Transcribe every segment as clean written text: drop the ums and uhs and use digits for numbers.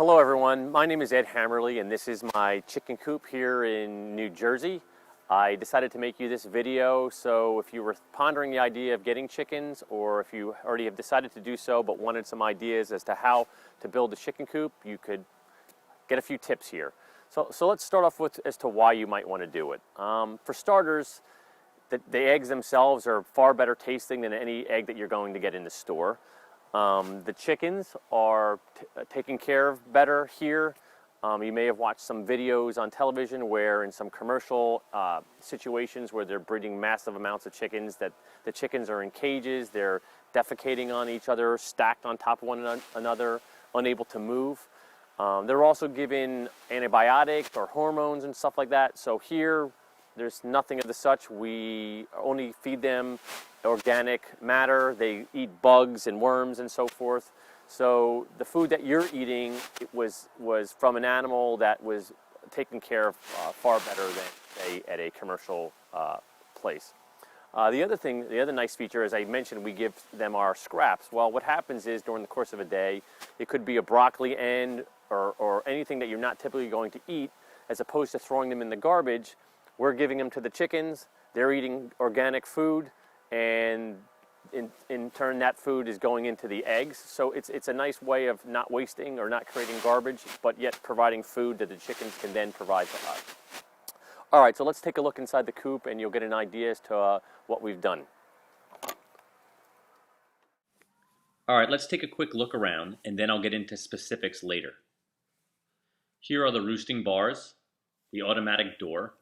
Hello everyone, my name is Ed Hammerly and this is my chicken coop here in New Jersey. I decided to make you this video so if you were pondering the idea of getting chickens, or if you already have decided to do so but wanted some ideas as to how to build a chicken coop, you could get a few tips here. So let's start off with as to why you might want to do it. For starters, the eggs themselves are far better tasting than any egg that you're going to get in the store. The chickens are taken care of better here. You may have watched some videos on television where in some commercial situations where they're breeding massive amounts of chickens, that the chickens are in cages, they're defecating on each other, stacked on top of one another, unable to move. They're also given antibiotics or hormones and stuff like that. So here, there's nothing of the such. We only feed them organic matter. They eat bugs and worms and so forth. So the food that you're eating was from an animal that was taken care of far better than at a commercial place. The other nice feature, as I mentioned, we give them our scraps. Well, what happens is during the course of a day, it could be a broccoli end or anything that you're not typically going to eat, as opposed to throwing them in the garbage. We're giving them to the chickens, they're eating organic food, and in turn that food is going into the eggs. So it's a nice way of not wasting or not creating garbage, but yet providing food that the chickens can then provide to us. All right, so let's take a look inside the coop and you'll get an idea as to what we've done. All right, let's take a quick look around and then I'll get into specifics later. Here are the roosting bars, the automatic door,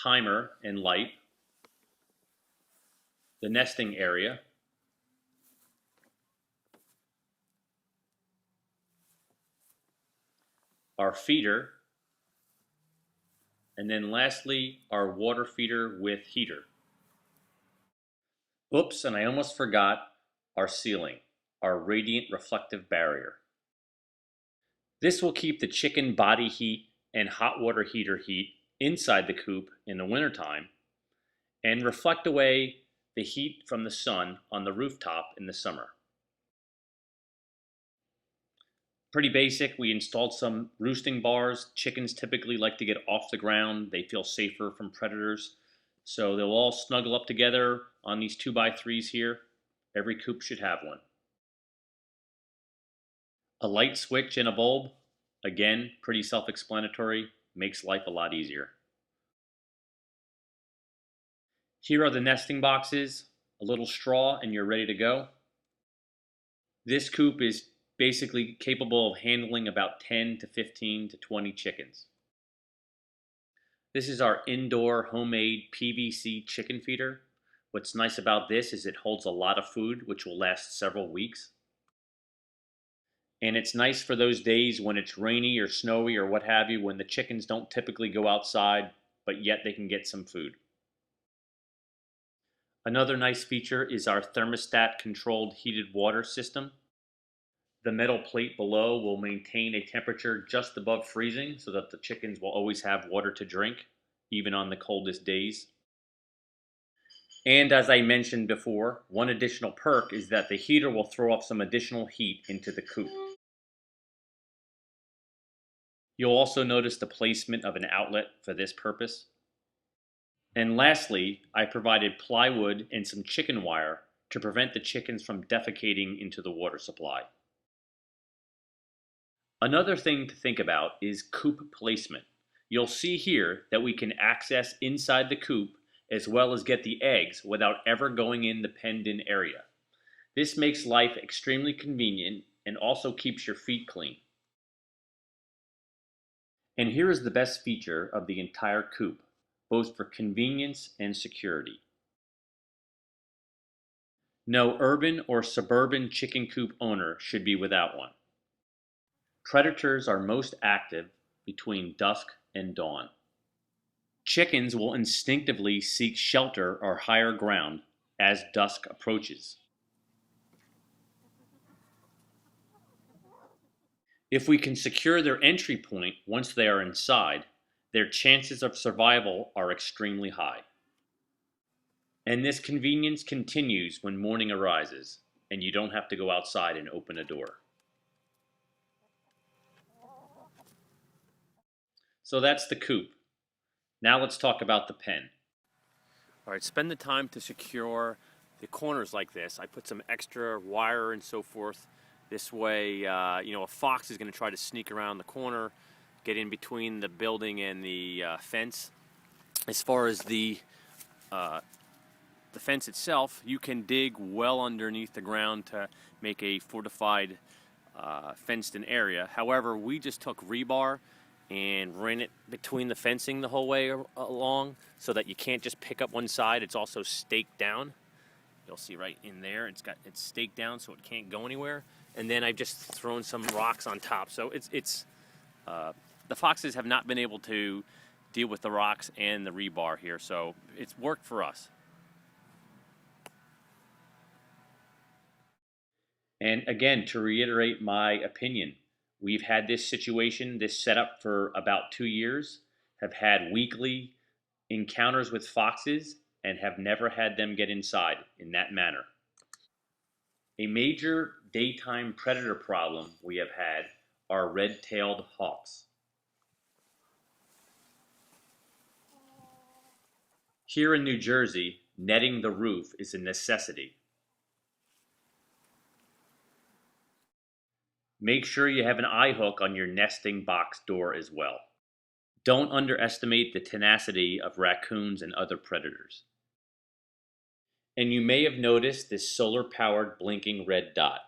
timer and light, the nesting area, our feeder, and then lastly, our water feeder with heater. Oops, and I almost forgot our ceiling, our radiant reflective barrier. This will keep the chicken body heat and hot water heater heat inside the coop in the wintertime and reflect away the heat from the sun on the rooftop in the summer. Pretty basic. We installed some roosting bars. Chickens typically like to get off the ground. They feel safer from predators. So they'll all snuggle up together on these 2x3s here. Every coop should have one. A light switch and a bulb. Again, pretty self-explanatory. Makes life a lot easier. Here are the nesting boxes. A little straw and you're ready to go. This coop is basically capable of handling about 10 to 15 to 20 chickens. This is our indoor homemade PVC chicken feeder. What's nice about this is it holds a lot of food, which will last several weeks. And it's nice for those days when it's rainy or snowy or what have you, when the chickens don't typically go outside, but yet they can get some food. Another nice feature is our thermostat controlled heated water system. The metal plate below will maintain a temperature just above freezing so that the chickens will always have water to drink, even on the coldest days. And as I mentioned before, one additional perk is that the heater will throw off some additional heat into the coop. You'll also notice the placement of an outlet for this purpose. And lastly, I provided plywood and some chicken wire to prevent the chickens from defecating into the water supply. Another thing to think about is coop placement. You'll see here that we can access inside the coop as well as get the eggs without ever going in the penned-in area. This makes life extremely convenient and also keeps your feet clean. And here is the best feature of the entire coop, both for convenience and security. No urban or suburban chicken coop owner should be without one. Predators are most active between dusk and dawn. Chickens will instinctively seek shelter or higher ground as dusk approaches. If we can secure their entry point once they are inside, their chances of survival are extremely high. And this convenience continues when morning arises and you don't have to go outside and open a door. So that's the coop. Now let's talk about the pen. All right, spend the time to secure the corners like this. I put some extra wire and so forth. This way, a fox is going to try to sneak around the corner, get in between the building and the fence. As far as the fence itself, you can dig well underneath the ground to make a fortified fenced-in area. However, we just took rebar and ran it between the fencing the whole way along so that you can't just pick up one side. It's also staked down. You'll see right in there, it's staked down so it can't go anywhere. And then I've just thrown some rocks on top. So the foxes have not been able to deal with the rocks and the rebar here, so it's worked for us. And again, to reiterate my opinion, we've had this situation, this setup for about 2 years, have had weekly encounters with foxes, and have never had them get inside in that manner. A major daytime predator problem we have had are red-tailed hawks. Here in New Jersey, netting the roof is a necessity. Make sure you have an eye hook on your nesting box door as well. Don't underestimate the tenacity of raccoons and other predators. And you may have noticed this solar-powered blinking red dot.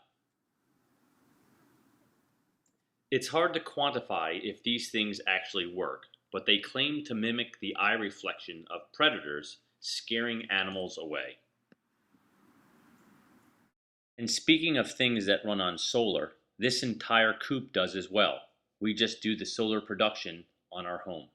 It's hard to quantify if these things actually work, but they claim to mimic the eye reflection of predators, scaring animals away. And speaking of things that run on solar, this entire coop does as well. We just do the solar production on our home.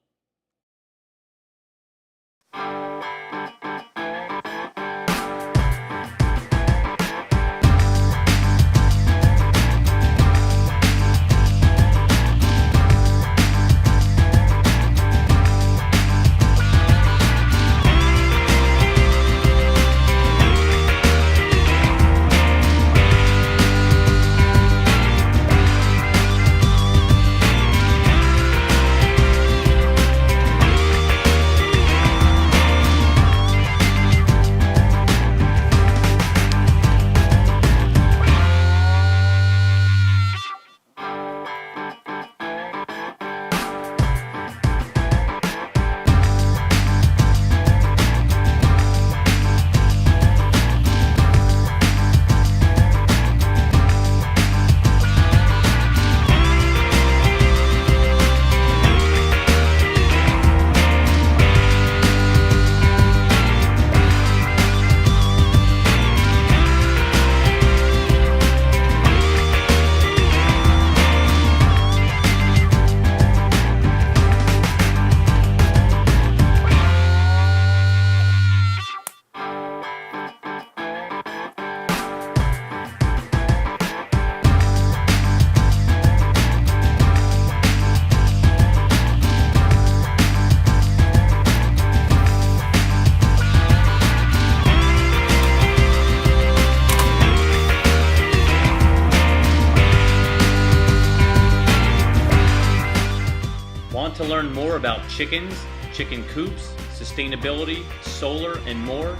Want to learn more about chickens, chicken coops, sustainability, solar, and more?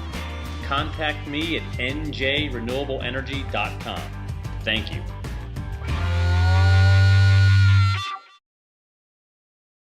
Contact me at njrenewableenergy.com. Thank you.